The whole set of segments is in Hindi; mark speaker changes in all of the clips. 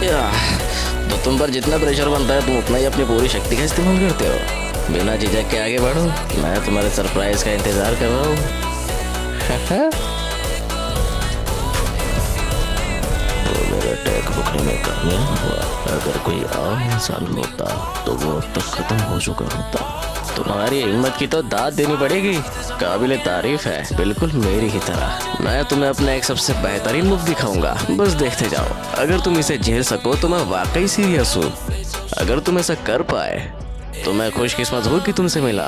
Speaker 1: तो तुम पर जितना प्रेशर बनता है तुम उतना ही अपनी पूरी शक्ति का इस्तेमाल करते हो। बिना झिझक के आगे बढ़ो, मैं तुम्हारे सरप्राइज का इंतजार कर रहा हूँ। तो मेरा टैग बुकने में कामयाब हुआ। अगर कोई आम इंसान होता तो वो अब तक खत्म हो चुका होता। तुम्हारी हिम्मत की तो दाद देनी पड़ेगी, काबिले तारीफ है, बिल्कुल मेरी ही तरह। मैं तुम्हें अपना एक सबसे बेहतरीन मूव दिखाऊंगा, बस देखते जाओ। अगर तुम इसे झेल सको तो मैं वाकई सीरियस हूँ। अगर तुम ऐसा कर पाए तो मैं खुशकिस्मत हूँ कि तुमसे मिला।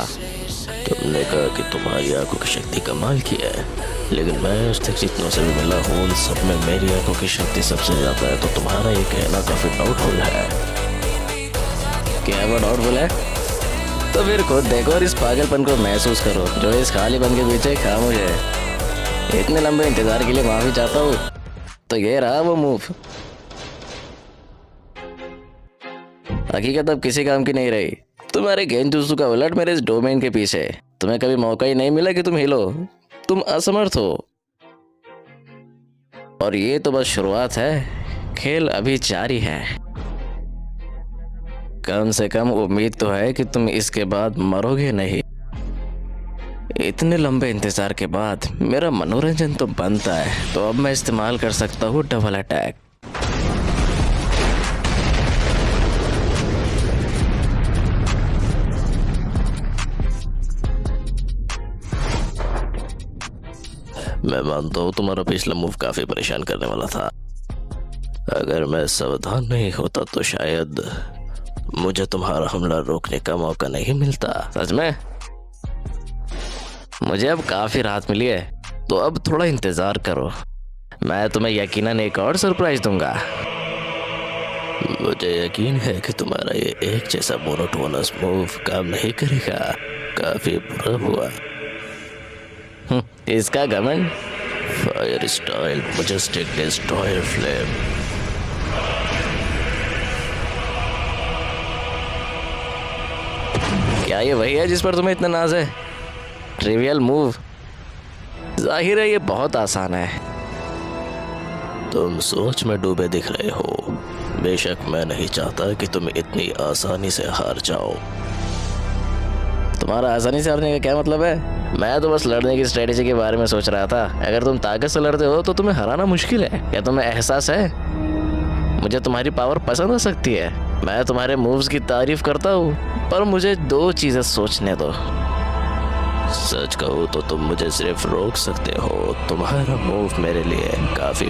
Speaker 1: तुमने कहा कि तुम्हारी आंखों की शक्ति कमाल की है, लेकिन मैं आज तक जितनों से भी मिला हूँ उन सब में मेरी आंखों की शक्ति सबसे ज्यादा है। तो तुम्हारा ये कहना काफी डाउटफुल है। क्या वो डाउटफुल है? तो फिर खुद देखो और इस पागलपन को महसूस करो जो इस खालीपन के पीछे खामोश है। इतने लंबे इंतजार के लिए माफी चाहता हूँ। तो ये रहा वो मूव। हकीकत अब किसी काम की नहीं रही। तुम्हारे गेंजूसू का उलट मेरे इस डोमेन के पीछे। तुम्हें कभी मौका ही नहीं मिला कि तुम हिलो। तुम असमर्थ हो। और ये तो बस शुरुआत है, खेल अभी जारी है। कम से कम उम्मीद तो है कि तुम इसके बाद मरोगे नहीं। इतने लंबे इंतजार के बाद मेरा मनोरंजन तो बनता है, तो अब मैं इस्तेमाल कर सकता हूँ डबल अटैक। मैं मानता हूँ तुम्हारा पिछला मूव काफी परेशान करने वाला था। अगर मैं सावधान नहीं होता तो शायद मुझे तुम्हारा हमला रोकने का मौका नहीं मिलता। सच में मुझे अब काफी राहत मिली है, तो अब थोड़ा इंतजार करो। मैं तुम्हें यकीनन एक और सरप्राइज दूंगा। मुझे यकीन है कि तुम्हारा ये एक जैसा मोनोटोनस मूव काम नहीं करेगा। काफी बुरा हुआ। इसका घमंड। Fire style majestic destroyer flame. क्या ये वही है जिस पर तुम्हें इतना नाज है? Trivial move. जाहिर है ये बहुत आसान है। तुम सोच में डूबे दिख रहे हो। बेशक मैं नहीं चाहता कि तुम इतनी आसानी से हार जाओ। तुम्हारा आसानी से हारने का क्या मतलब है? मैं तो बस लड़ने की स्ट्रेटेजी के बारे में सोच रहा था। अगर तुम ताकत से लड़ते हो तो तुम्हें हराना मुश्किल है। क्या तुम्हें एहसास है? मुझे तुम्हारी पावर पसंद आ सकती है। मैं तुम्हारे मूव्स की तारीफ करता हूँ, पर मुझे दो चीजें सोचने दो। सच कहूँ तो तुम मुझे सिर्फ रोक सकते हो। तुम्हारा मूव मेरे लिए काफी